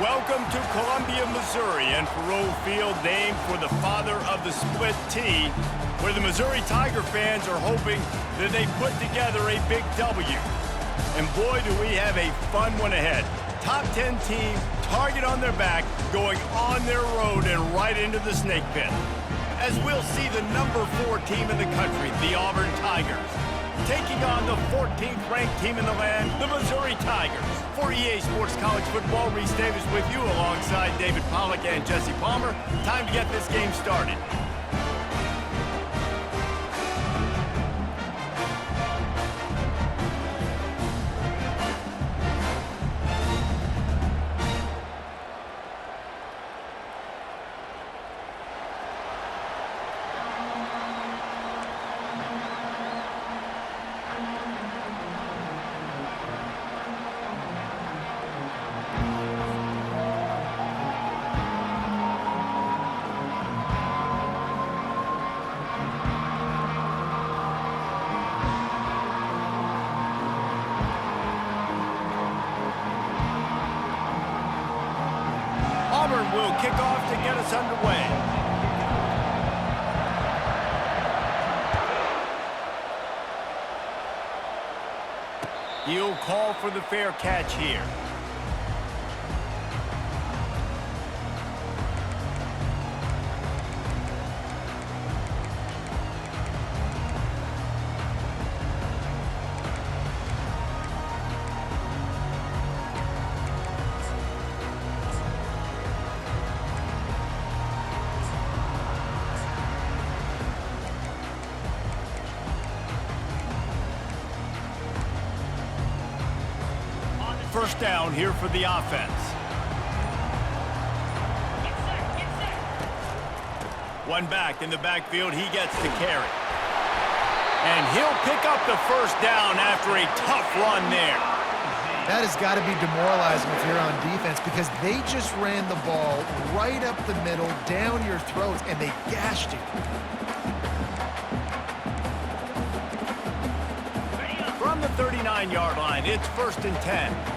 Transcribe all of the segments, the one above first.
Welcome to Columbia, Missouri, and Faroe Field, named for the father of the split T, where the Missouri Tiger fans are hoping that they put together a big W. And boy, do we have a fun one ahead. Top 10 team, target on their back, going on their road and right into the snake pit. As we'll see the number 4 team in the country, the Auburn Tigers, taking on the 14th ranked team in the land, the Missouri Tigers. For EA Sports College Football, Reese Davis with you alongside David Pollack and Jesse Palmer. Time to get this game started. Auburn will kick off to get us underway. He'll call for the fair catch here. First down here for the offense. One back in the backfield, he gets to carry. And he'll pick up the first down after a tough run there. That has got to be demoralizing if you're on defense, because they just ran the ball right up the middle, down your throats, and they gashed you. From the 39-yard line, it's 1st and 10.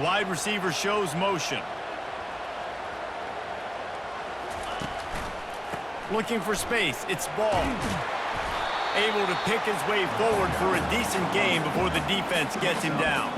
Wide receiver shows motion. Looking for space. It's Ball. Able to pick his way forward for a decent game before the defense gets him down.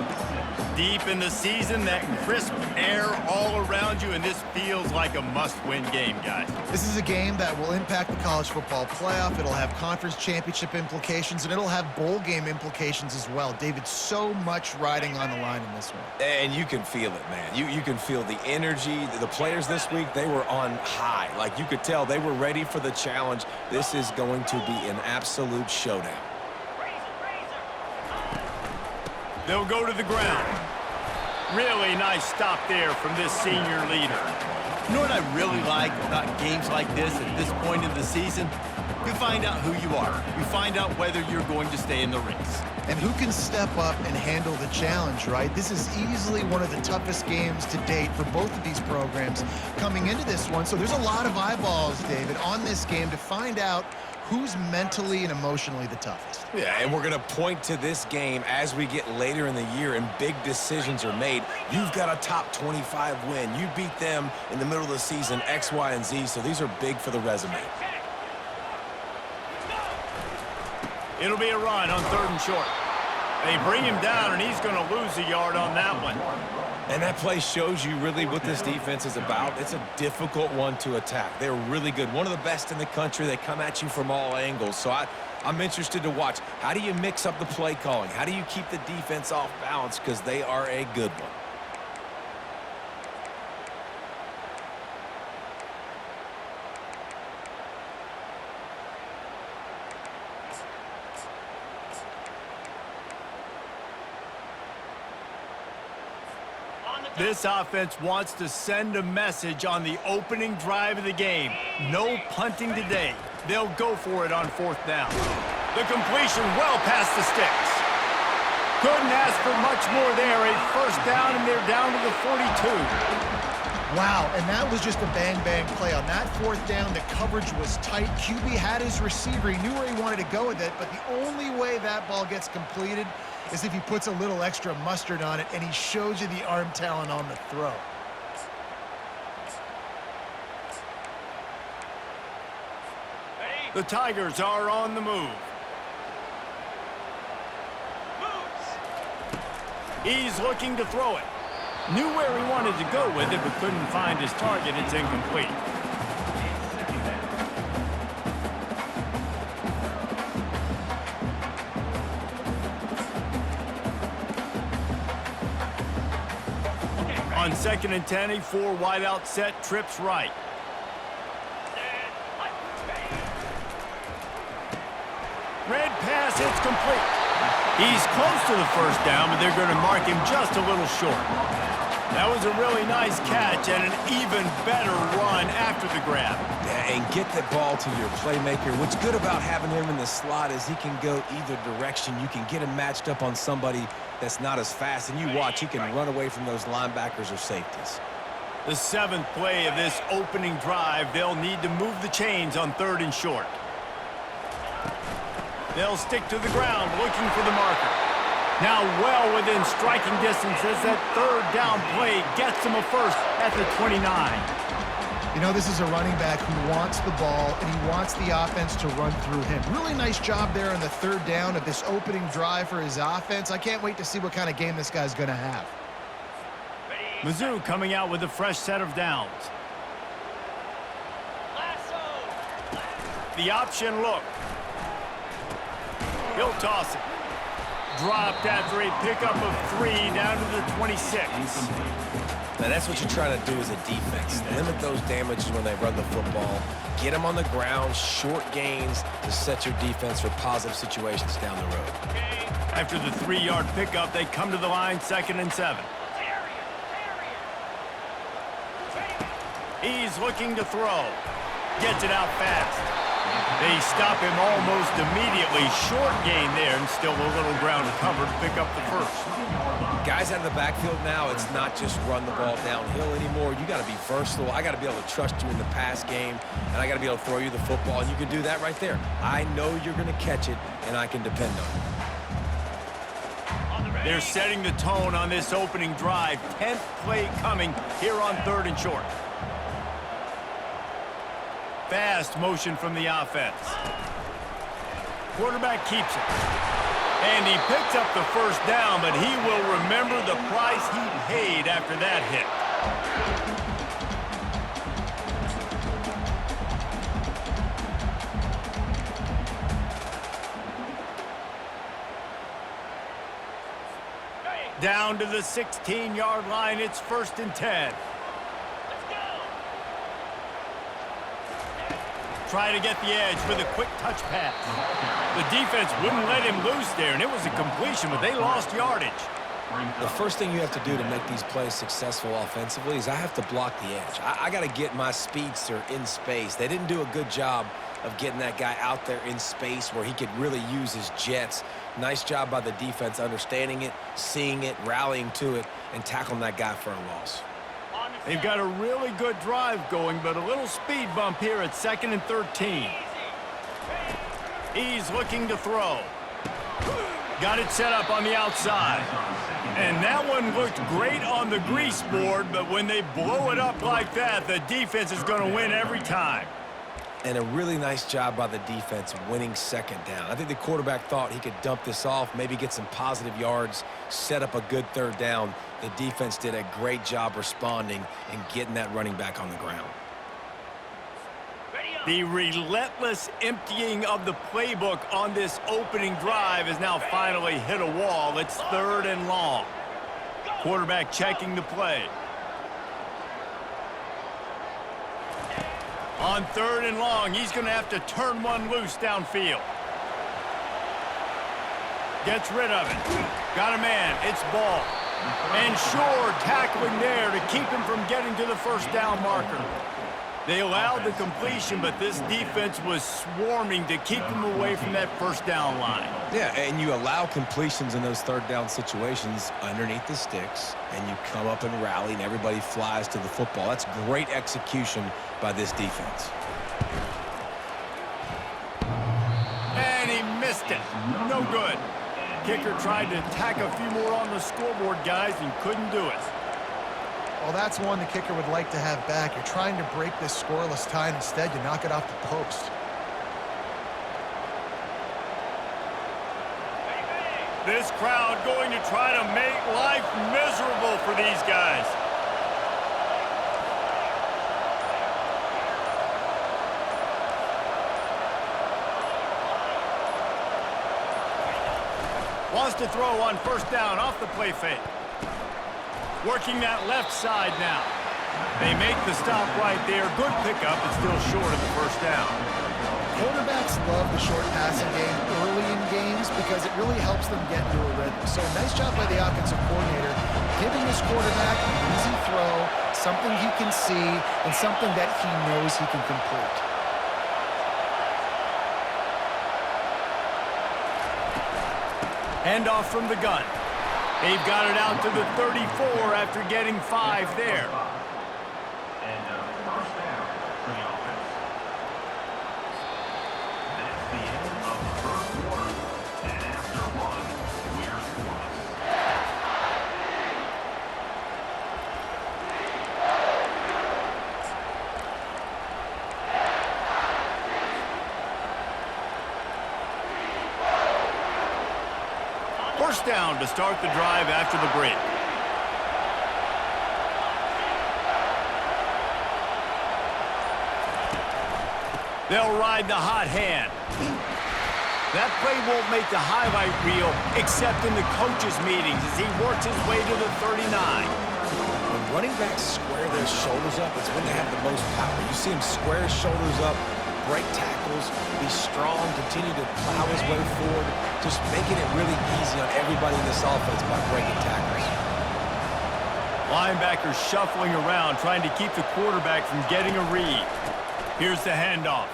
Deep in the season, that crisp air all around you, and this feels like a must-win game, guys. This is a game that will impact the college football playoff. It'll have conference championship implications, and it'll have bowl game implications as well. David, so much riding on the line in this one. And you can feel it, man. You can feel the energy. The players this week, they were on high. Like, you could tell they were ready for the challenge. This is going to be an absolute showdown. They'll go to the ground. Really nice stop there from this senior leader. You know what I really like about games like this at this point in the season? You find out who you are. You find out whether you're going to stay in the race. And who can step up and handle the challenge, right? This is easily one of the toughest games to date for both of these programs coming into this one. So there's a lot of eyeballs, David, on this game to find out who's mentally and emotionally the toughest. Yeah, and we're going to point to this game as we get later in the year and big decisions are made. You've got a top 25 win. You beat them in the middle of the season, X, Y, and Z, so these are big for the resume. It'll be a run on 3rd and short. They bring him down, and he's going to lose a yard on that one. And that play shows you really what this defense is about. It's a difficult one to attack. They're really good. One of the best in the country. They come at you from all angles. So I'm interested to watch. How do you mix up the play calling? How do you keep the defense off balance? Because they are a good one. This offense wants to send a message on the opening drive of the game. No punting today. They'll go for it on 4th down. The completion well past the sticks. Couldn't ask for much more there. A 1st down, and they're down to the 42. Wow, and that was just a bang-bang play. On that fourth down, the coverage was tight. QB had his receiver. He knew where he wanted to go with it, but the only way that ball gets completed is if he puts a little extra mustard on it, and he shows you the arm talent on the throw. The Tigers are on the move. He's looking to throw it. Knew where he wanted to go with it, but couldn't find his target. It's incomplete. On 2nd and 10, a 4 wide out set, trips right. Red pass, it's complete. He's close to the first down, but they're going to mark him just a little short. That was a really nice catch and an even better run after the grab. Yeah, and get the ball to your playmaker. What's good about having him in the slot is he can go either direction. You can get him matched up on somebody that's not as fast, and you watch, he can run away from those linebackers or safeties. The 7th play of this opening drive, they'll need to move the chains on 3rd and short. They'll stick to the ground looking for the marker. Now well within striking distance as that 3rd down play gets him a first at the 29. You know, this is a running back who wants the ball, and he wants the offense to run through him. Really nice job there on the 3rd down of this opening drive for his offense. I can't wait to see what kind of game this guy's going to have. Mizzou coming out with a fresh set of downs. The option look. He'll toss it. Dropped after a pickup of 3 down to the 26. Now, that's what you're trying to do as a defense. Limit those damages when they run the football. Get them on the ground, short gains to set your defense for positive situations down the road. After the 3-yard pickup, they come to the line 2nd and 7. He's looking to throw. Gets it out fast. They stop him almost immediately. Short gain there, and still a little ground covered to pick up the first. Guys out of the backfield now, it's not just run the ball downhill anymore. You got to be versatile. I to be able to trust you in the pass game, and I got to be able to throw you the football, and you can do that right there. I know you're going to catch it, and I can depend on it. They're setting the tone on this opening drive. 10th play coming here on 3rd and short. Fast motion from the offense. Quarterback keeps it. And he picks up the first down, but he will remember the price he paid after that hit. Down to the 16-yard line, it's 1st and 10. Try to get the edge with a quick touch pass. The defense wouldn't let him loose there, and it was a completion, but they lost yardage. The first thing you have to do to make these plays successful offensively is I have to block the edge. I got to get my speedster in space. They didn't do a good job of getting that guy out there in space where he could really use his jets. Nice job by the defense understanding it, seeing it, rallying to it, and tackling that guy for a loss. They've got a really good drive going, but a little speed bump here at 2nd and 13. He's looking to throw. Got it set up on the outside. And that one looked great on the grease board, but when they blow it up like that, the defense is going to win every time. And a really nice job by the defense winning 2nd down. I think the quarterback thought he could dump this off, maybe get some positive yards, set up a good 3rd down. The defense did a great job responding and getting that running back on the ground. The relentless emptying of the playbook on this opening drive has now finally hit a wall. It's 3rd and long. Quarterback checking the play. On 3rd and long, he's going to have to turn one loose downfield. Gets rid of it. Got a man. It's ball. And Shore tackling there to keep him from getting to the first down marker. They allowed the completion, but this defense was swarming to keep him away from that first down line. Yeah, and you allow completions in those third down situations underneath the sticks, and you come up and rally, and everybody flies to the football. That's great execution by this defense. And he missed it. No good. Kicker tried to tack a few more on the scoreboard, guys, and couldn't do it. Well, that's one the kicker would like to have back. You're trying to break this scoreless tie, and instead you knock it off the post. This crowd going to try to make life miserable for these guys. Wants to throw on first down off the play fake. Working that left side now. They make the stop right there. Good pickup, but still short of the first down. Quarterbacks love the short passing game early in games because it really helps them get into a rhythm. So nice job by the offensive coordinator, giving his quarterback an easy throw, something he can see, and something that he knows he can complete. Handoff from the gun. They've got it out to the 34 after getting 5 there. First down to start the drive after the break. They'll ride the hot hand. That play won't make the highlight reel except in the coaches' meetings as he works his way to the 39. When running backs square their shoulders up, it's when they have the most power. You see him square his shoulders up, break tackles, be strong, continue to plow his way forward, just making it really easy on everybody in this offense by breaking tackles. Linebackers shuffling around, trying to keep the quarterback from getting a read. Here's the handoff.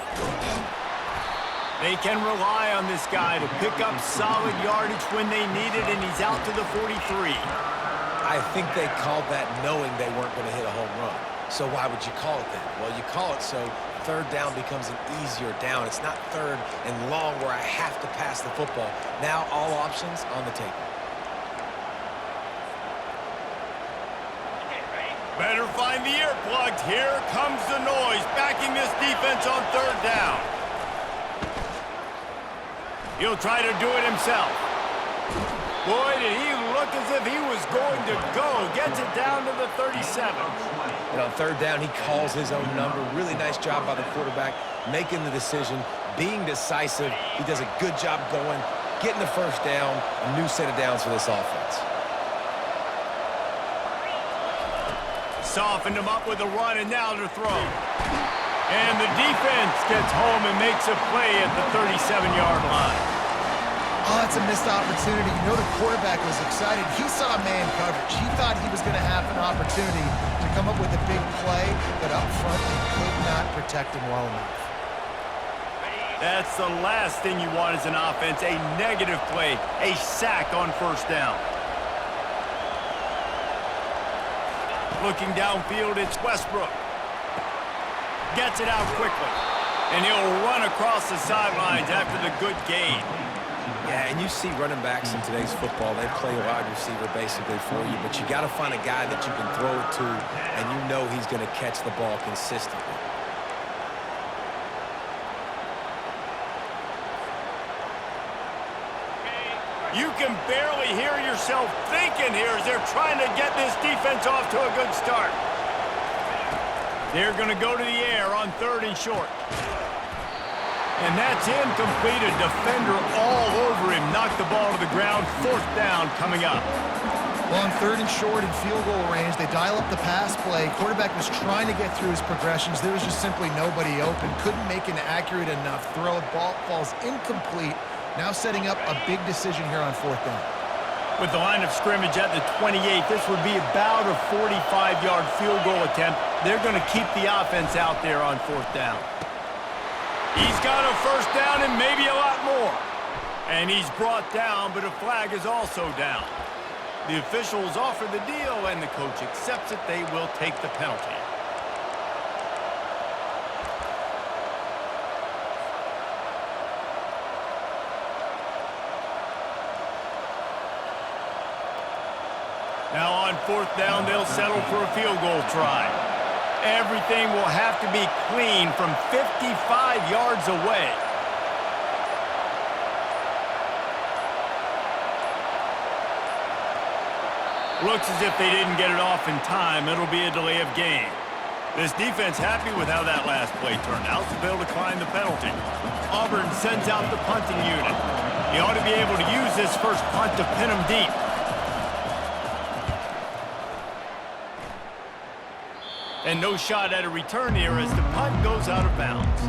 They can rely on this guy to pick up solid yardage when they need it, and he's out to the 43. I think they called that knowing they weren't going to hit a home run. So why would you call it that? Well, you call it so third down becomes an easier down. It's not third and long where I have to pass the football. Now all options on the table. Better find the earplugs. Here comes the noise, backing this defense on third down. He'll try to do it himself. Boy, did he look as if he was going to go. Gets it down to the 37. And on third down, he calls his own number. Really nice job by the quarterback, making the decision, being decisive. He does a good job going, getting the first down, a new set of downs for this offense. Softened him up with a run, and now to throw. And the defense gets home and makes a play at the 37-yard line. Oh, it's a missed opportunity. You know the quarterback was excited. He saw man coverage. He thought he was going to have an opportunity to come up with a big play, but up front, he could not protect him well enough. That's the last thing you want as an offense, a negative play, a sack on first down. Looking downfield, it's Westbrook. Gets it out quickly, and he'll run across the sidelines after the good gain. Yeah, and you see running backs in today's football, they play wide receiver basically for you, but you got to find a guy that you can throw it to, and you know he's going to catch the ball consistently. You can barely hear yourself thinking here as they're trying to get this defense off to a good start. They're going to go to the air on third and short. And that's incomplete. A defender all over him. Knocked the ball to the ground. Fourth down coming up. Well, on third and short and field goal range, they dial up the pass play. Quarterback was trying to get through his progressions. There was just simply nobody open. Couldn't make an accurate enough throw. Ball falls incomplete. Now setting up a big decision here on fourth down. With the line of scrimmage at the 28, this would be about a 45-yard field goal attempt. They're going to keep the offense out there on fourth down. He's got a first down and maybe a lot more. And he's brought down, but a flag is also down. The officials offer the deal, and the coach accepts it. They will take the penalty. Now on 4th down, they'll settle for a field goal try. Everything will have to be clean from 55 yards away. Looks as if they didn't get it off in time. It'll be a delay of game. This defense happy with how that last play turned out, so they'll decline the penalty. Auburn sends out the punting unit. He ought to be able to use this first punt to pin him deep. And no shot at a return here as the punt goes out of bounds.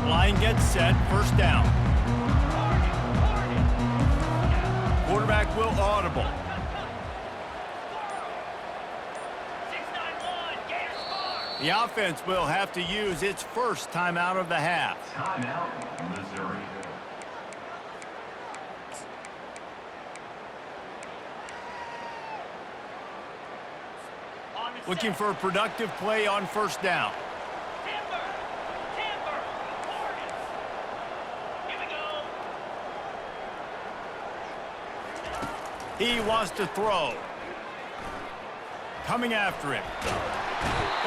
Line gets set, 1st down. Quarterback will audible. The offense will have to use its first timeout of the half. Timeout, Missouri. Looking for a productive play on 1st down. He wants to throw. Coming after him.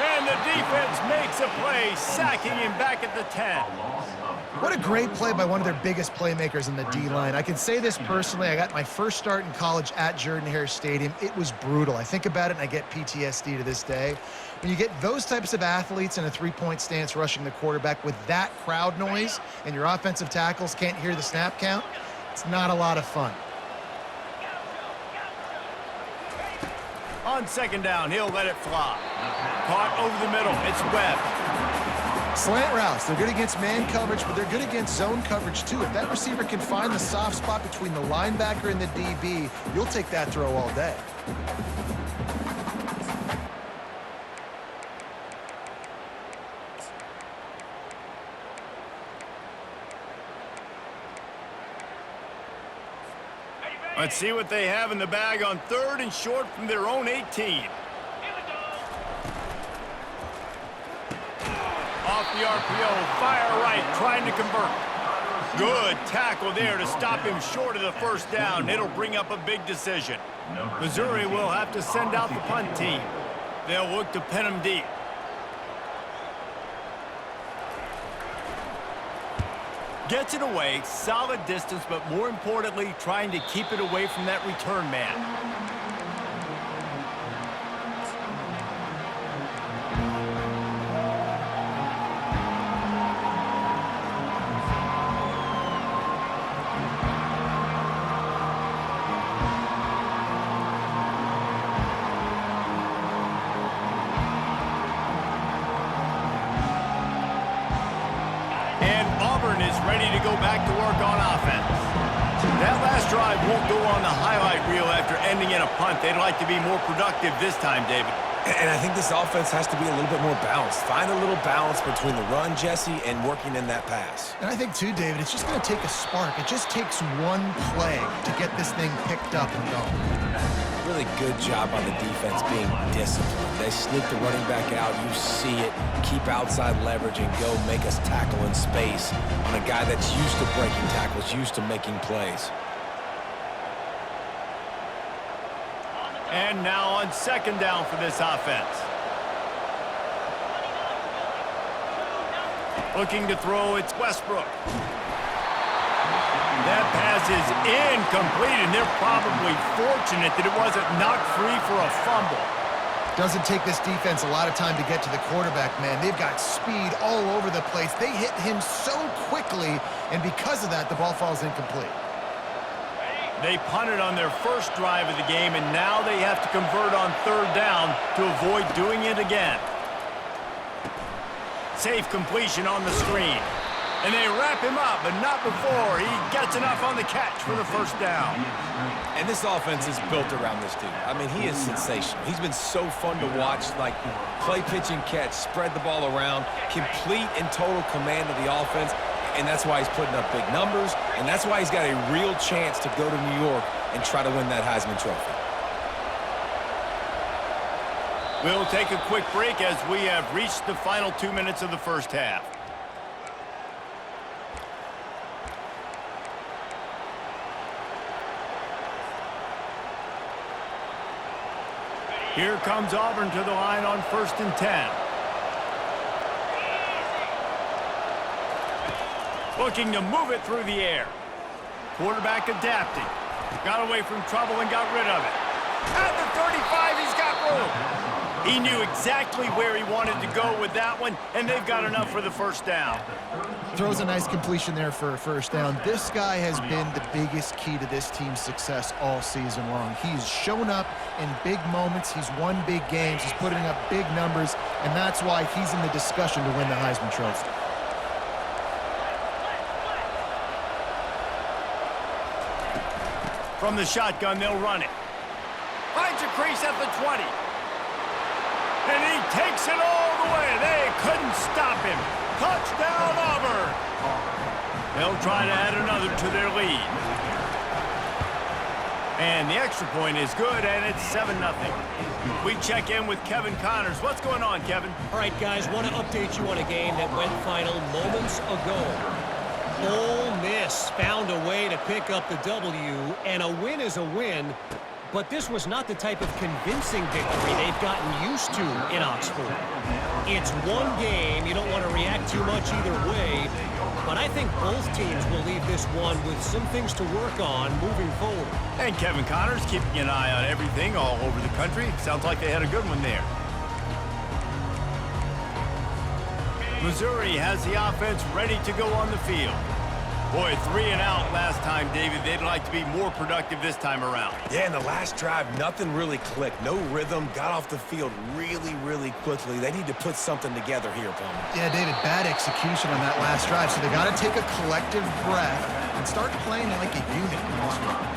And the defense makes a play, sacking him back at the 10. What a great play by one of their biggest playmakers in the D-line. I can say this personally. I got my first start in college at Jordan-Hare Stadium. It was brutal. I think about it and I get PTSD to this day. When you get those types of athletes in a three-point stance rushing the quarterback with that crowd noise and your offensive tackles can't hear the snap count, it's not a lot of fun. On 2nd down, he'll let it fly. Caught over the middle. It's Webb. Slant routes, they're good against man coverage, but they're good against zone coverage too. If that receiver can find the soft spot between the linebacker and the DB, you'll take that throw all day. Let's see what they have in the bag on 3rd and short from their own 18. Off the RPO, fire right, trying to convert. Good tackle there to stop him short of the 1st down. It'll bring up a big decision. Missouri will have to send out the punt team. They'll look to pin him deep. Gets it away, solid distance, but more importantly, trying to keep it away from that return man. Is ready to go back to work on offense. That last drive won't go on the highlight reel after ending in a punt. They'd like to be more productive this time, David. And I think this offense has to be a little bit more balanced. Find a little balance between the run, Jesse, and working in that pass. And I think, too, David, it's just going to take a spark. It just takes one play to get this thing picked up and going. Really good job on the defense being disciplined. They sneak the running back out. You see it. Keep outside leverage and go make us tackle in space on a guy that's used to breaking tackles, used to making plays. And now on 2nd down for this offense. Looking to throw, it's Westbrook. That pass is incomplete, and they're probably fortunate that it wasn't knocked free for a fumble. Doesn't take this defense a lot of time to get to the quarterback, man. They've got speed all over the place. They hit him so quickly, and because of that, the ball falls incomplete. They punted on their first drive of the game, and now they have to convert on third down to avoid doing it again. Safe completion on the screen. And they wrap him up, but not before he gets enough on the catch for the first down. And this offense is built around this dude. I mean, he is sensational. He's been so fun to watch, like play, pitch, and catch, spread the ball around, complete and total command of the offense, and that's why he's putting up big numbers, and that's why he's got a real chance to go to New York and try to win that Heisman Trophy. We'll take a quick break as we have reached the final 2 minutes of the first half. Here comes Auburn to the line on 1st and 10. Looking to move it through the air. Quarterback adapting. Got away from trouble and got rid of it. At the 35, he's got room. He knew exactly where he wanted to go with that one, and they've got enough for the first down. Throws a nice completion there for a first down. This guy has been the biggest key to this team's success all season long. He's shown up in big moments. He's won big games. He's putting up big numbers, and that's why he's in the discussion to win the Heisman Trophy. From the shotgun, they'll run it. Finds a crease at the 20. And he takes it all the way. They couldn't stop him. Touchdown, Auburn. They'll try to add another to their lead. And the extra point is good, and it's 7-0. We check in with Kevin Connors. What's going on, Kevin? All right, guys, want to update you on a game that went final moments ago. Ole Miss found a way to pick up the W, and a win is a win. But this was not the type of convincing victory they've gotten used to in Oxford. It's one game. You don't want to react too much either way. But I think both teams will leave this one with some things to work on moving forward. And Kevin Connors keeping an eye on everything all over the country. Sounds like they had a good one there. Missouri has the offense ready to go on the field. Boy, 3 and out last time, David. They'd like to be more productive this time around. Yeah, in the last drive, nothing really clicked. No rhythm, got off the field really, really quickly. They need to put something together here, Palmer. Yeah, David, bad execution on that last drive, so they got to take a collective breath and start playing like a unit in this one.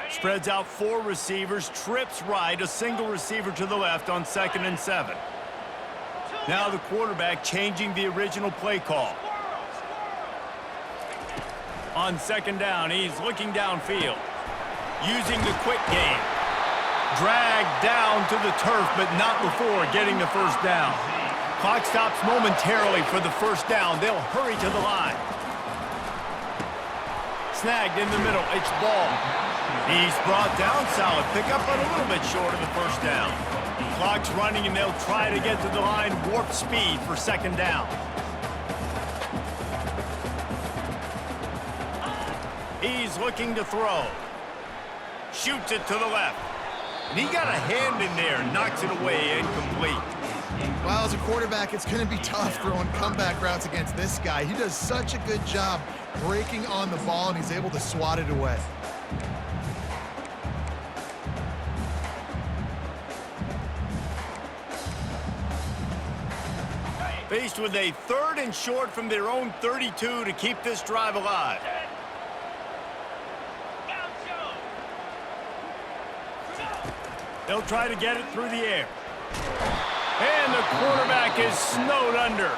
Spreads out 4 receivers, trips right, a single receiver to the left on 2nd and 7. Now the quarterback changing the original play call. On 2nd down, he's looking downfield. Using the quick game. Dragged down to the turf, but not before getting the first down. Clock stops momentarily for the first down. They'll hurry to the line. Snagged in the middle, it's ball. He's brought down, solid pickup, but a little bit short of the first down. Clock's running, and they'll try to get to the line, warp speed for 2nd down. He's looking to throw. Shoots it to the left. And he got a hand in there, knocks it away, incomplete. Well, as a quarterback, it's going to be tough throwing comeback routes against this guy. He does such a good job breaking on the ball, and he's able to swat it away. Faced with a 3rd and short from their own 32 to keep this drive alive. They'll try to get it through the air. And the quarterback is snowed under.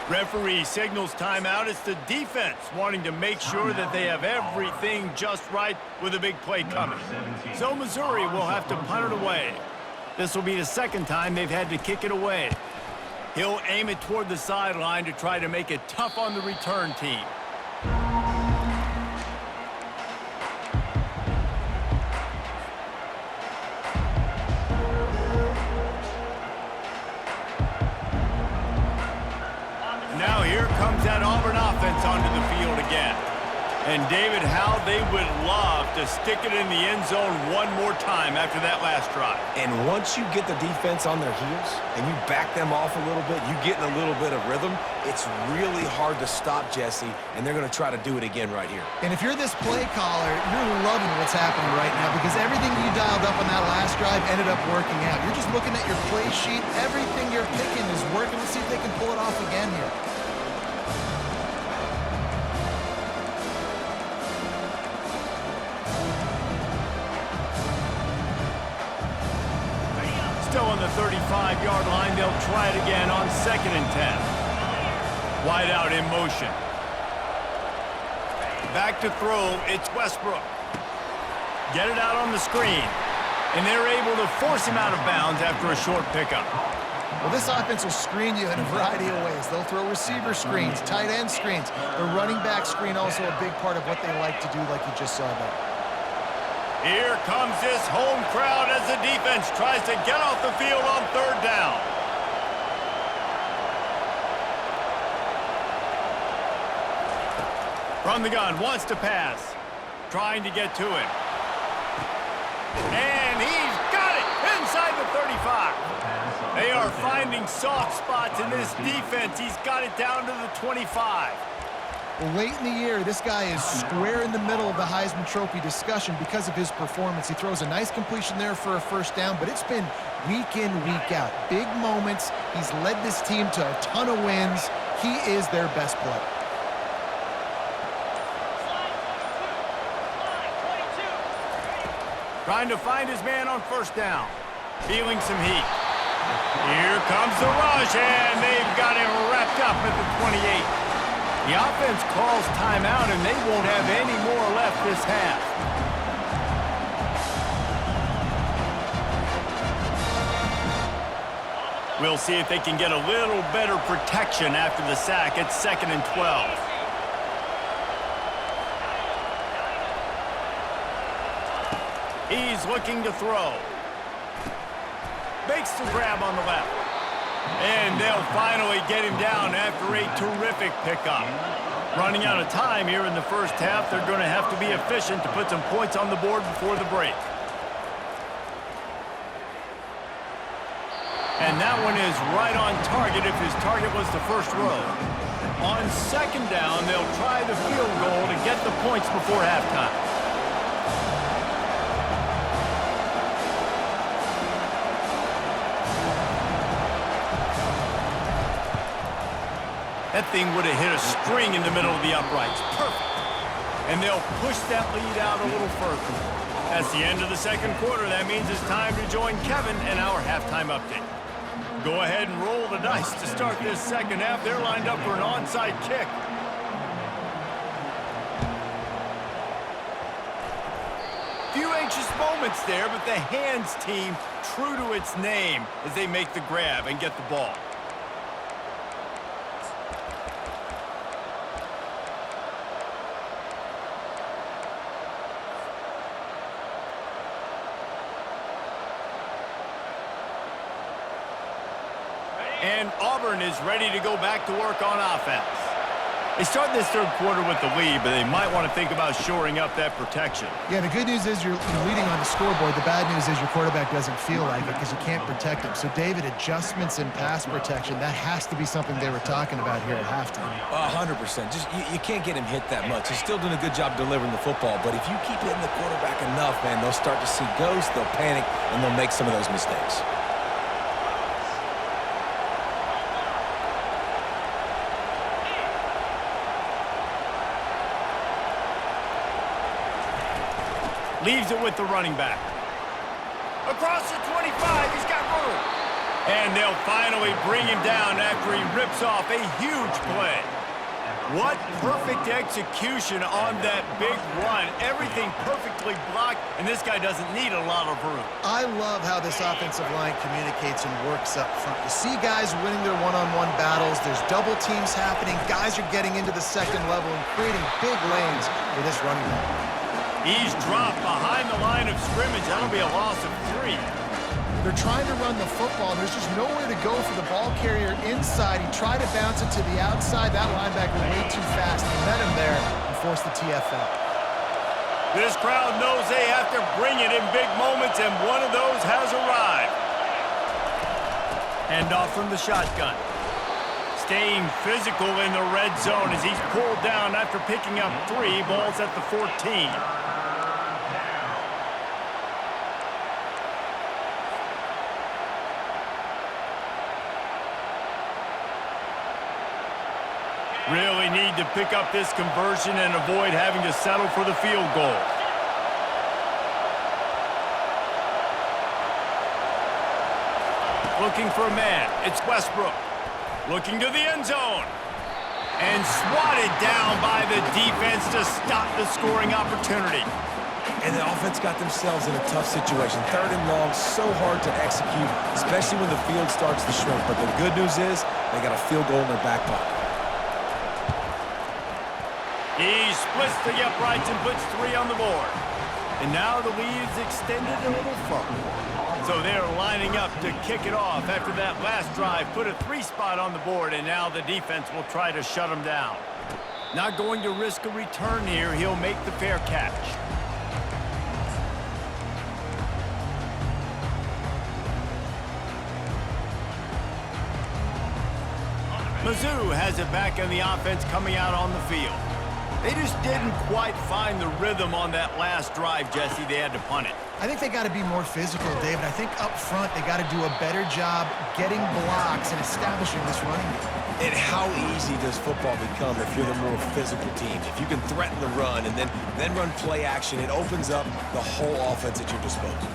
Referee signals timeout. It's the defense wanting to make sure that they have everything just right with a big play coming. So Missouri will have to punt it away. This will be the 2nd time they've had to kick it away. He'll aim it toward the sideline to try to make it tough on the return team. Now here comes that Auburn offense onto the field again. And David, how they would love to stick it in the end zone one more time after that last drive. And once you get the defense on their heels and you back them off a little bit, you get in a little bit of rhythm, it's really hard to stop Jesse, and they're going to try to do it again right here. And if you're this play caller, you're loving what's happening right now because everything you dialed up on that last drive ended up working out. You're just looking at your play sheet. Everything you're picking is working. Let's see if they can pull it off again here. Still on the 35-yard line, they'll try it again on 2nd and 10. Wide out in motion. Back to throw, it's Westbrook. Get it out on the screen. And they're able to force him out of bounds after a short pickup. Well, this offense will screen you in a variety of ways. They'll throw receiver screens, tight end screens. The running back screen also a big part of what they like to do, like you just saw there. Here comes this home crowd as the defense tries to get off the field on 3rd down. From the gun, wants to pass. Trying to get to him. And he's got it inside the 35. They are finding soft spots in this defense. He's got it down to the 25. Well, late in the year, this guy is square in the middle of the Heisman Trophy discussion because of his performance. He throws a nice completion there for a 1st down, but it's been week in, week out. Big moments. He's led this team to a ton of wins. He is their best player. Trying to find his man on 1st down. Feeling some heat. Here comes the rush, and they've got him wrapped up at the 28. The offense calls timeout, and they won't have any more left this half. We'll see if they can get a little better protection after the sack at 2nd and 12. He's looking to throw. Makes the grab on the left. And they'll finally get him down after a terrific pickup. Running out of time here in the 1st half, they're going to have to be efficient to put some points on the board before the break. And that one is right on target if his target was the 1st row. On 2nd down, they'll try the field goal to get the points before halftime. That thing would have hit a string in the middle of the uprights. Perfect. And they'll push that lead out a little further. That's the end of the 2nd quarter. That means it's time to join Kevin in our halftime update. Go ahead and roll the dice to start this 2nd half. They're lined up for an onside kick. Few anxious moments there, but the hands team true to its name as they make the grab and get the ball. And Auburn is ready to go back to work on offense. They start this 3rd quarter with the lead, but they might want to think about shoring up that protection. Yeah, the good news is you're leading on the scoreboard. The bad news is your quarterback doesn't feel like it because you can't protect him. So, David, adjustments in pass protection, that has to be something they were talking about here at halftime. 100%. Just you can't get him hit that much. He's still doing a good job delivering the football, but if you keep hitting the quarterback enough, man, they'll start to see ghosts, they'll panic, and they'll make some of those mistakes. Leaves it with the running back. Across the 25, he's got room. And they'll finally bring him down after he rips off a huge play. What perfect execution on that big run. Everything perfectly blocked, and this guy doesn't need a lot of room. I love how this offensive line communicates and works up front. You see guys winning their one-on-one battles. There's double teams happening. Guys are getting into the 2nd level and creating big lanes for this running back. He's dropped behind the line of scrimmage. That'll be a loss of 3. They're trying to run the football. There's just nowhere to go for the ball carrier inside. He tried to bounce it to the outside. That linebacker way too fast. He met him there. force the TFL. This crowd knows they have to bring it in big moments, and one of those has arrived. Handoff from the shotgun. Staying physical in the red zone as he's pulled down after picking up 3 balls at the 14. Really need to pick up this conversion and avoid having to settle for the field goal. Looking for a man. It's Westbrook. Looking to the end zone. And swatted down by the defense to stop the scoring opportunity. And the offense got themselves in a tough situation. 3rd and long, so hard to execute, especially when the field starts to shrink. But the good news is they got a field goal in their back pocket. He splits the uprights and puts 3 on the board. And now the lead's extended a little further. So they're lining up to kick it off after that last drive. Put a 3 spot on the board, and now the defense will try to shut them down. Not going to risk a return here. He'll make the fair catch. Mizzou has it back in the offense coming out on the field. They just didn't quite find the rhythm on that last drive, Jesse. They had to punt it. I think they got to be more physical, David. I think up front they got to do a better job getting blocks and establishing this running game. And how easy does football become if you're the more physical team? If you can threaten the run and then run play action, it opens up the whole offense at your disposal.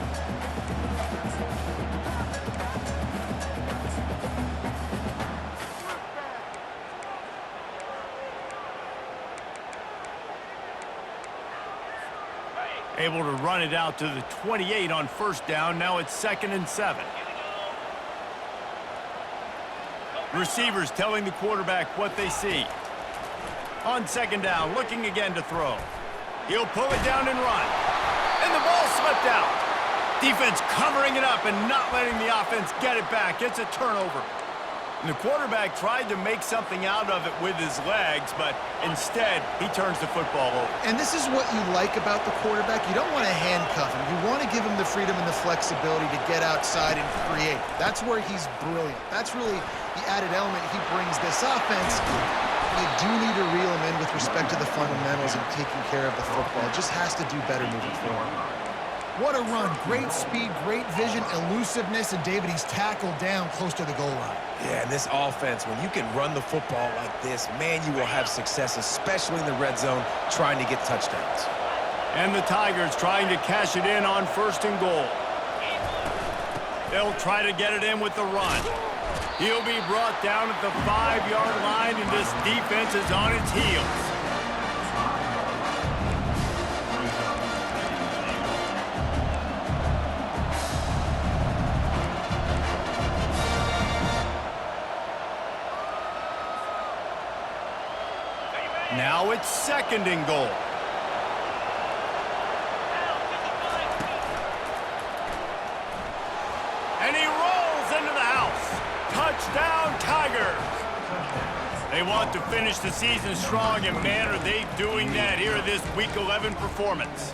Able to run it out to the 28 on 1st down. Now it's 2nd and 7. Receivers telling the quarterback what they see. On 2nd down, looking again to throw. He'll pull it down and run. And the ball slipped out. Defense covering it up and not letting the offense get it back. It's a turnover. And the quarterback tried to make something out of it with his legs, but instead, he turns the football over. And this is what you like about the quarterback. You don't want to handcuff him. You want to give him the freedom and the flexibility to get outside and create. That's where he's brilliant. That's really the added element he brings this offense. You do need to reel him in with respect to the fundamentals and taking care of the football. Just has to do better moving forward. What a run. Great speed, great vision, elusiveness, and David, he's tackled down close to the goal line. Yeah, and this offense, when you can run the football like this, man, you will have success, especially in the red zone, trying to get touchdowns. And the Tigers trying to cash it in on 1st and goal. They'll try to get it in with the run. He'll be brought down at the 5-yard line, and this defense is on its heels. Now it's 2nd and goal. And he rolls into the house. Touchdown, Tigers. They want to finish the season strong, and man, are they doing that here in this Week 11 performance.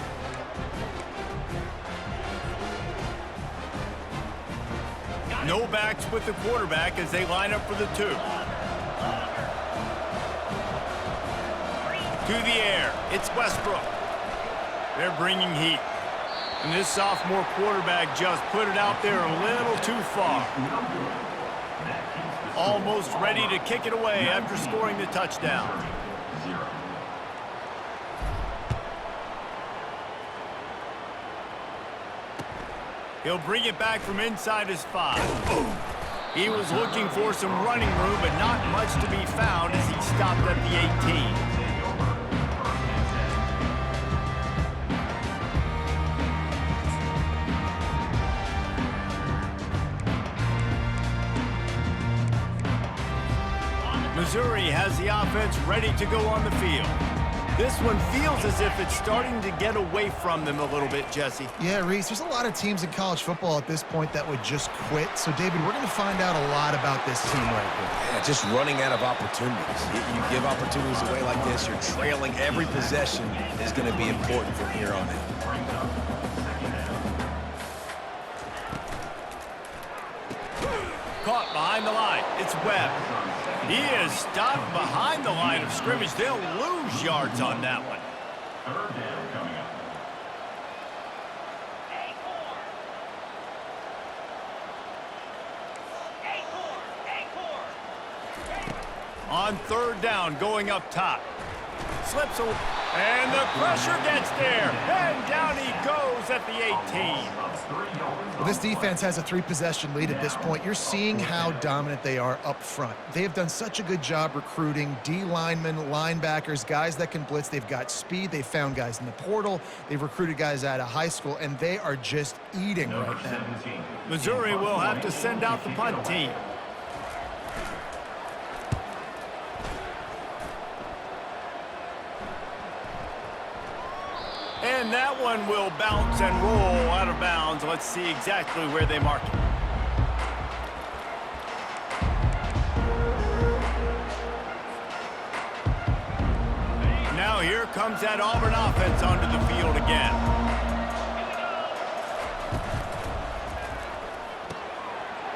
No backs with the quarterback as they line up for the 2. To the air, it's Westbrook. They're bringing heat. And this sophomore quarterback just put it out there a little too far. Almost ready to kick it away after scoring the touchdown. He'll bring it back from inside his 5. He was looking for some running room, but not much to be found as he stopped at the 18. Missouri has the offense ready to go on the field. This one feels as if it's starting to get away from them a little bit, Jesse. Yeah, Reese, there's a lot of teams in college football at this point that would just quit. So, David, we're going to find out a lot about this team right here. Yeah, just running out of opportunities. You give opportunities away like this, you're trailing every possession is going to be important from here on out. Caught behind the line. It's Webb. He is stopped behind the line of scrimmage. They'll lose yards on that one. Third down coming up. On third down, going up top. Slips away, and the pressure gets there. And down he goes at the 18. Well, this defense has a 3-possession lead at this point. You're seeing how dominant they are up front. They have done such a good job recruiting D linemen, linebackers, guys that can blitz. They've got speed. They've found guys in the portal. They've recruited guys out of high school, and they are just eating right now. Missouri will have to send out the punt team. And that one will bounce and roll out of bounds. Let's see exactly where they mark it. Now here comes that Auburn offense onto the field again.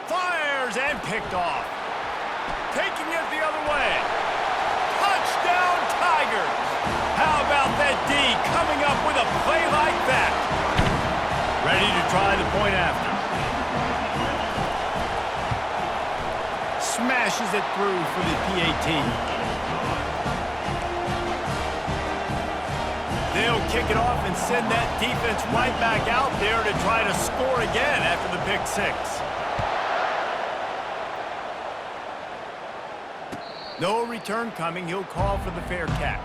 Fires and picked off. Taking it the other way. Touchdown Tigers! How about that D coming up with a play like that? Ready to try the point after. Smashes it through for the PAT. They'll kick it off and send that defense right back out there to try to score again after the pick six. No return coming. He'll call for the fair catch.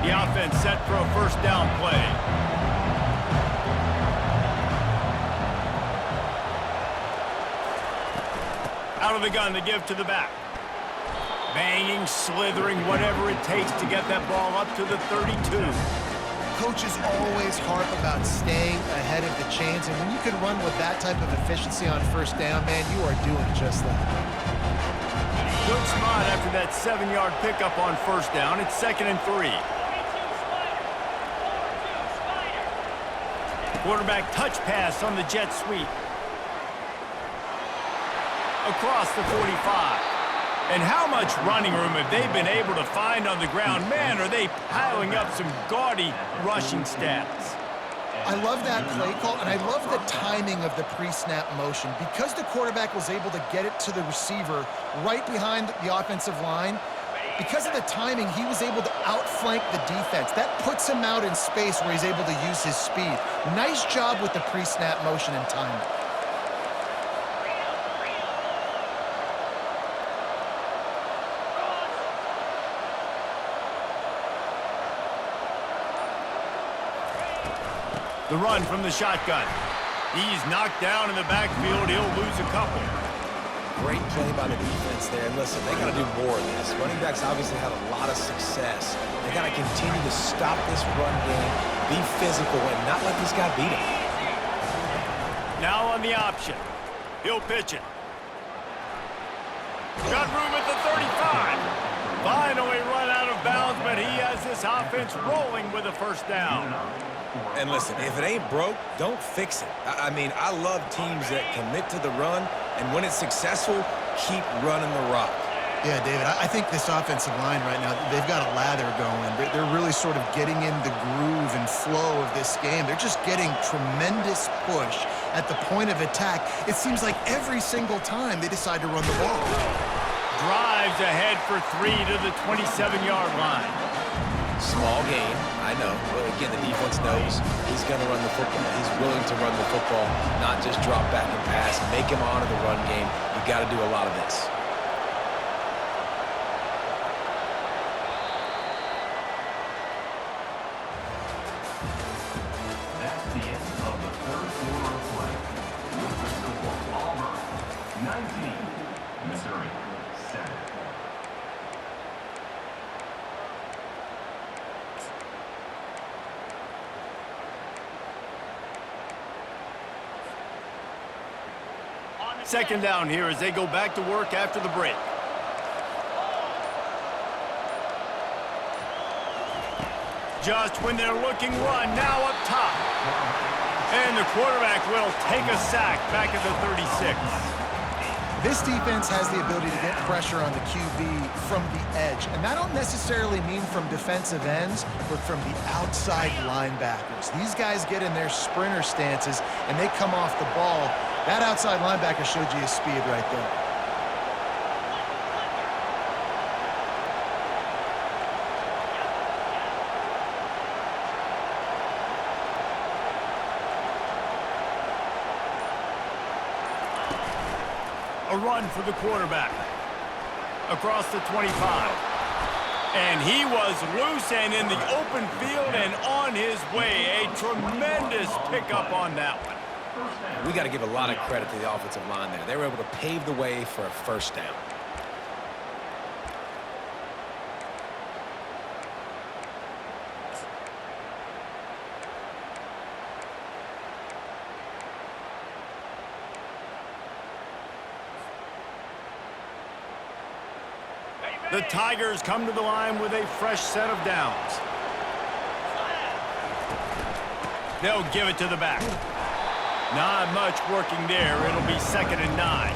The offense set for a first down play. Out of the gun to give to the back. Banging, slithering, whatever it takes to get that ball up to the 32. Coaches always harp about staying ahead of the chains, and when you can run with that type of efficiency on first down, man, you are doing just that. Good spot after that 7-yard pickup on first down. It's 2nd and 3. Quarterback touch pass on the jet sweep. Across the 45. And how much running room have they been able to find on the ground? Man, are they piling up some gaudy rushing stats. I love that play call, and I love the timing of the pre-snap motion. Because the quarterback was able to get it to the receiver right behind the offensive line, because of the timing, he was able to outflank the defense. That puts him out in space where he's able to use his speed. Nice job with the pre-snap motion and timing. The run from the shotgun. He's knocked down in the backfield. He'll lose a couple. Great play by the defense there. And listen, they got to do more of this. Running backs obviously had a lot of success. They got to continue to stop this run game, be physical, and not let this guy beat him. Now on the option. He'll pitch it. Got room at the 35. Finally run out of bounds, but he has this offense rolling with a first down. And listen, if it ain't broke, don't fix it. I mean, I love teams that commit to the run, and when it's successful, keep running the rock. Yeah, David, I think this offensive line right now, they've got a lather going. They're really sort of getting in the groove and flow of this game. They're just getting tremendous push at the point of attack. It seems like every single time they decide to run the ball. Drives ahead for 3 to the 27-yard line. Small gain, I know. But again, the defense knows he's going to run the football. He's willing to run the football, not just drop back and pass. Make him honor the run game. You got to do a lot of this. That's the end of the third quarter of play. 19. Missouri, 7. Second down here as they go back to work after the break. Just when they're looking run, now up top. And the quarterback will take a sack back at the 36. This defense has the ability to get pressure on the QB from the edge. And that don't necessarily mean from defensive ends, but from the outside linebackers. These guys get in their sprinter stances, and they come off the ball. That outside linebacker showed you his speed right there. A run for the quarterback. Across the 25. And he was loose and in the open field and on his way. A tremendous pickup on that one. We got to give a lot of credit to the offensive line there. They were able to pave the way for a first down. The Tigers come to the line with a fresh set of downs. They'll give it to the back. Not much working there. It'll be 2nd and 9.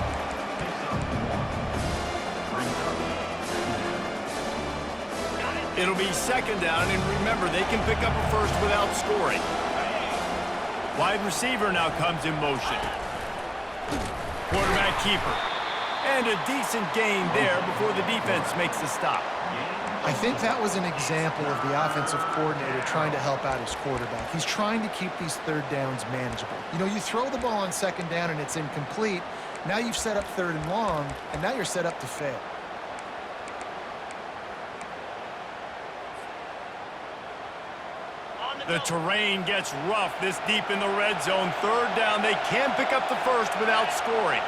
It'll be 2nd down, and remember, they can pick up a first without scoring. Wide receiver now comes in motion. Quarterback keeper. And a decent gain there before the defense makes the stop. I think that was an example of the offensive coordinator trying to help out his quarterback. He's trying to keep these third downs manageable. You know, you throw the ball on 2nd down and it's incomplete. Now you've set up 3rd and long, and now you're set up to fail. The terrain gets rough this deep in the red zone. 3rd down. They can pick up the first without scoring.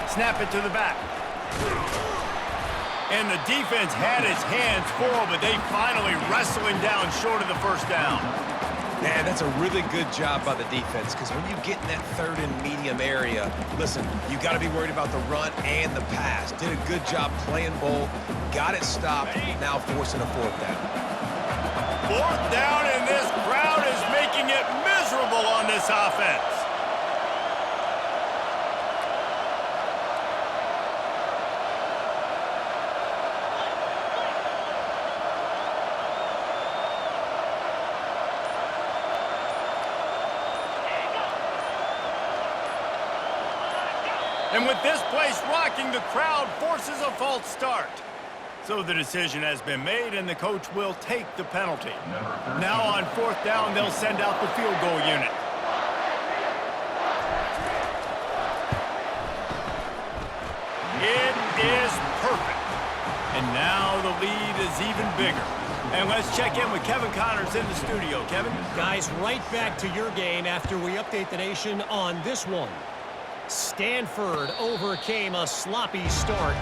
Snap it to the back. And the defense had his hands full, but they finally wrestle him down short of the first down. Man, that's a really good job by the defense, because when you get in that 3rd and medium area, listen, you got to be worried about the run and the pass. Did a good job playing both, got it stopped, now forcing a 4th down. 4th down, and this crowd is making it miserable on this offense. And with this place rocking, the crowd forces a false start. So the decision has been made, and the coach will take the penalty. Now on 4th down, they'll send out the field goal unit. It is perfect. And now the lead is even bigger. And let's check in with Kevin Connors in the studio. Kevin? Guys, right back to your game after we update the nation on this one. Stanford overcame a sloppy start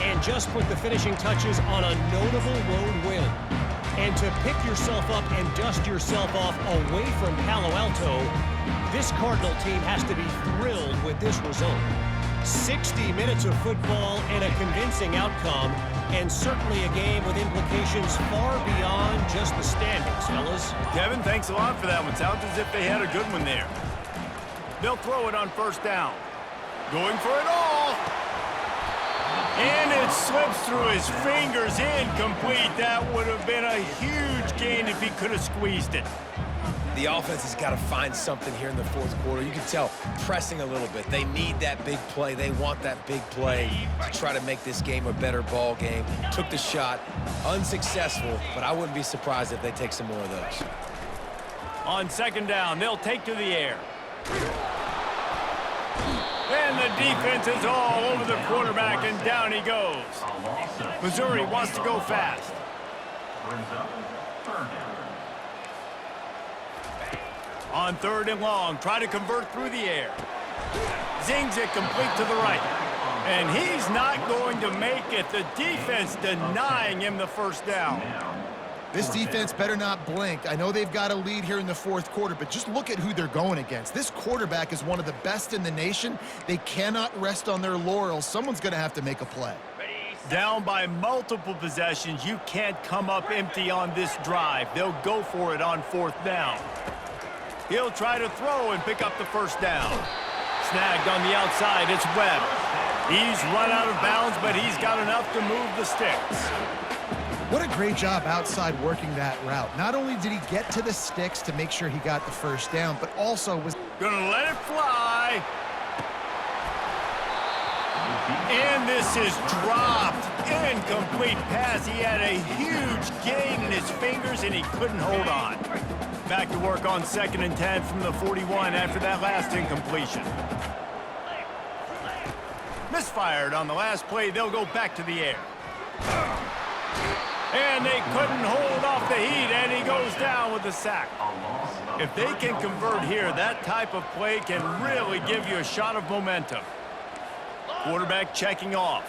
and just put the finishing touches on a notable road win. And to pick yourself up and dust yourself off away from Palo Alto, this Cardinal team has to be thrilled with this result. 60 minutes of football and a convincing outcome, and certainly a game with implications far beyond just the standings, fellas. Kevin, thanks a lot for that one. Sounds as if they had a good one there. They'll throw it on 1st down. Going for it all. And it slips through his fingers, incomplete. That would have been a huge gain if he could have squeezed it. The offense has got to find something here in the 4th quarter. You can tell pressing a little bit. They need that big play. They want that big play to try to make this game a better ball game. Took the shot, unsuccessful, but I wouldn't be surprised if they take some more of those. On 2nd down, they'll take to the air. And the defense is all over the quarterback, and down he goes. Missouri wants to go fast. Brings up third down. On 3rd and long, try to convert through the air. Zings it complete to the right. And he's not going to make it. The defense denying him the first down. This defense better not blink. I know they've got a lead here in the 4th quarter, but just look at who they're going against. This quarterback is one of the best in the nation. They cannot rest on their laurels. Someone's going to have to make a play. Down by multiple possessions, you can't come up empty on this drive. They'll go for it on 4th down. He'll try to throw and pick up the first down. Snagged on the outside, it's Webb. He's run out of bounds, but he's got enough to move the sticks. What a great job outside working that route. Not only did he get to the sticks to make sure he got the first down, but also was Gonna let it fly. And this is dropped. Incomplete pass. He had a huge gain in his fingers, and he couldn't hold on. Back to work on 2nd and 10 from the 41 after that last incompletion. Misfired on the last play. They'll go back to the air. And they couldn't hold off the heat, and he goes down with the sack. If they can convert here, that type of play can really give you a shot of momentum. Quarterback checking off.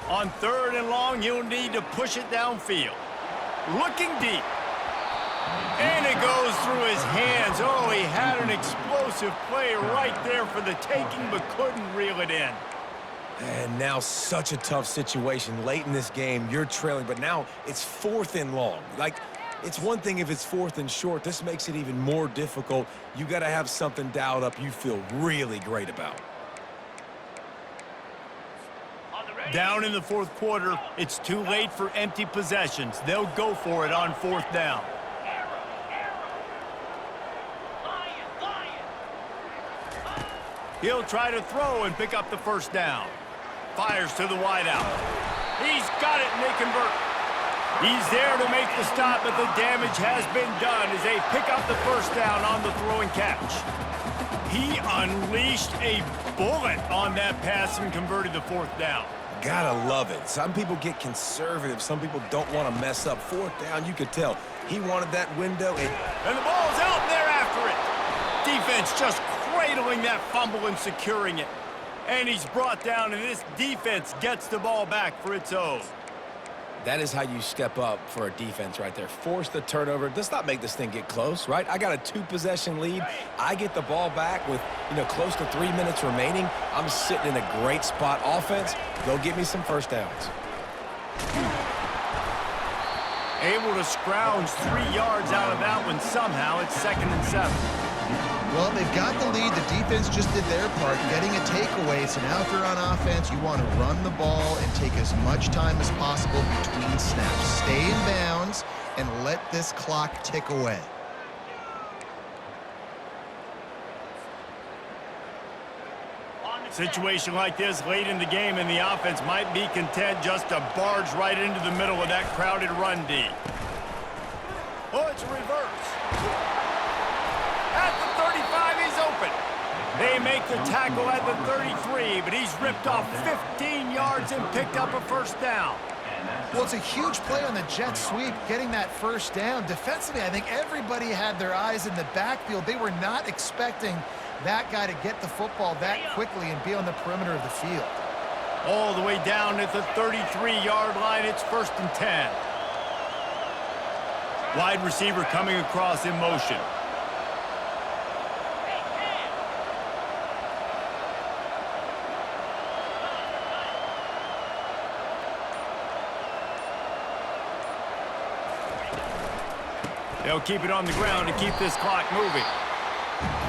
On 3rd and long, you'll need to push it downfield. Looking deep. And it goes through his hands. Oh, he had an explosive play right there for the taking, but couldn't reel it in. And now such a tough situation. Late in this game, you're trailing, but now it's 4th and long. Like, it's one thing if it's 4th and short. This makes it even more difficult. You got to have something dialed up you feel really great about. Down in the 4th quarter, it's too late for empty possessions. They'll go for it on 4th down. He'll try to throw and pick up the first down. Fires to the wideout. He's got it, and they convert. He's there to make the stop, but the damage has been done as they pick up the first down on the throw and catch. He unleashed a bullet on that pass and converted the 4th down. Gotta love it. Some people get conservative. Some people don't want to mess up. 4th down, you could tell. He wanted that window. And the ball's out, and they're after it. Defense just cradling that fumble and securing it. And he's brought down, and this defense gets the ball back for its own. That is how you step up for a defense right there. Force the turnover. Let's not make this thing get close, right? I got a 2-possession lead. I get the ball back with, close to 3 minutes remaining. I'm sitting in a great spot. Offense, go get me some first downs. Able to scrounge 3 yards out of that one somehow. It's 2nd and 7. Well, they've got the lead. The defense just did their part, getting a takeaway. So now if you're on offense, you want to run the ball and take as much time as possible between snaps. Stay in bounds and let this clock tick away. Situation like this late in the game, and the offense might be content just to barge right into the middle of that crowded run D. Oh, it's reverse. At the 35, he's open. They make the tackle at the 33, but he's ripped off 15 yards and picked up a first down. Well, it's a huge play on the jet sweep, getting that first down. Defensively, I think everybody had their eyes in the backfield. They were not expecting that guy to get the football that quickly and be on the perimeter of the field. All the way down at the 33-yard line, it's 1st and 10. Wide receiver coming across in motion. They'll keep it on the ground to keep this clock moving.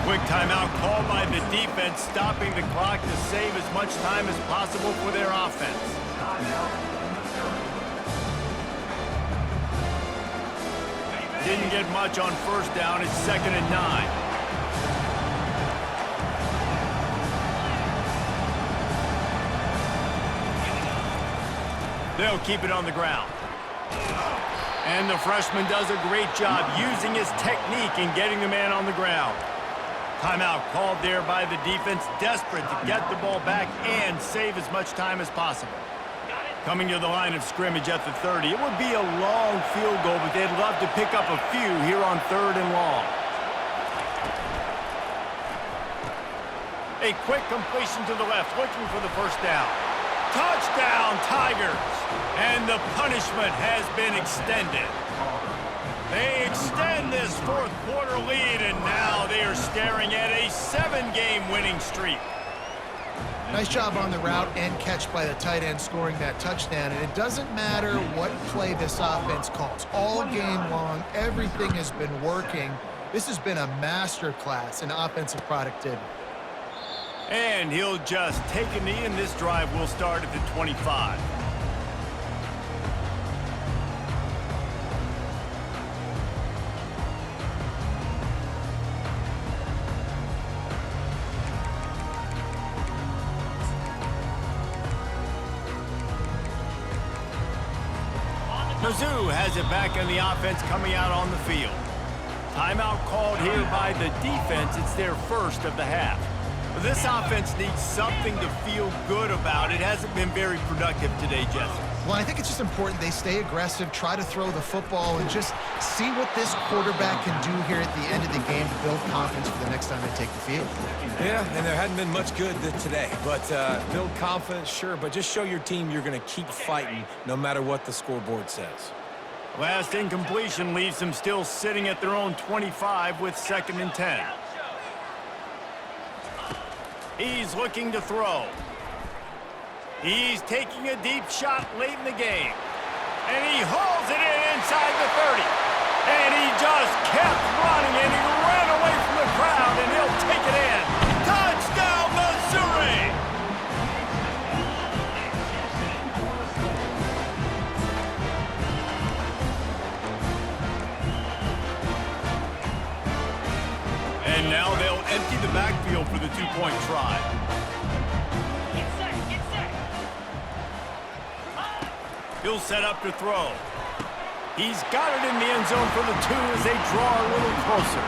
Quick timeout called by the defense, stopping the clock to save as much time as possible for their offense. Didn't get much on first down. It's 2nd and 9. They'll keep it on the ground. And the freshman does a great job using his technique and getting the man on the ground. Timeout called there by the defense, desperate to get the ball back and save as much time as possible. Coming to the line of scrimmage at the 30. It would be a long field goal, but they'd love to pick up a few here on 3rd and long. A quick completion to the left, looking for the first down. Touchdown, Tigers! And the punishment has been extended. They extend this 4th quarter lead, and now they are staring at a 7-game winning streak. Nice job on the route and catch by the tight end scoring that touchdown. And it doesn't matter what play this offense calls. All game long, everything has been working. This has been a master class in offensive productivity. And he'll just take a knee, and this drive will start at the 25. Mizzou has it back on the offense coming out on the field. Timeout called here by the defense. It's their first of the half. But this offense needs something to feel good about. It hasn't been very productive today, Jesse. Well, I think it's just important they stay aggressive, try to throw the football, and just see what this quarterback can do here at the end of the game to build confidence for the next time they take the field. Yeah, and there hadn't been much good today. But build confidence, sure, but just show your team you're going to keep fighting no matter what the scoreboard says. Last incompletion leaves them still sitting at their own 25 with 2nd and 10. He's looking to throw. He's taking a deep shot late in the game. And he hauls it in inside the 30. And he just kept running, and he ran away from the crowd, and he'll take it in. Touchdown, Missouri! And now they'll empty the backfield for the 2-point try. He'll set up to throw. He's got it in the end zone for the 2 as they draw a little closer.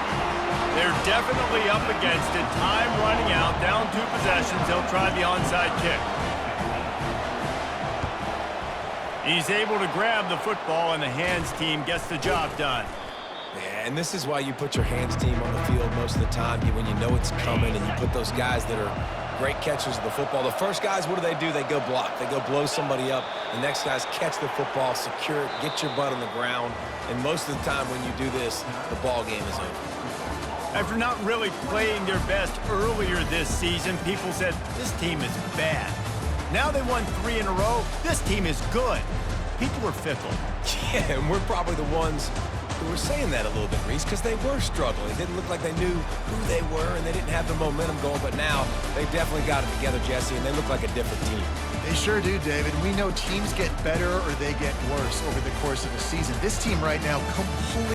They're definitely up against it. Time running out, down 2 possessions. They'll try the onside kick. He's able to grab the football, and the hands team gets the job done. Yeah, and this is why you put your hands team on the field most of the time, when you know it's coming, and you put those guys that are great catchers of the football. The first guys, what do? They go block. They go blow somebody up. The next guys catch the football, secure it, get your butt on the ground. And most of the time when you do this, the ball game is over. After not really playing their best earlier this season, people said, this team is bad. Now they won 3 in a row. This team is good. People are fickle. Yeah, and we're probably the ones who were saying that a little bit, Reese, because they were struggling. It didn't look like they knew who they were, and they didn't have the momentum going. But now they definitely got it together, Jesse, and they look like a different team. They sure do, David. We know teams get better or they get worse over the course of a season. This team right now completely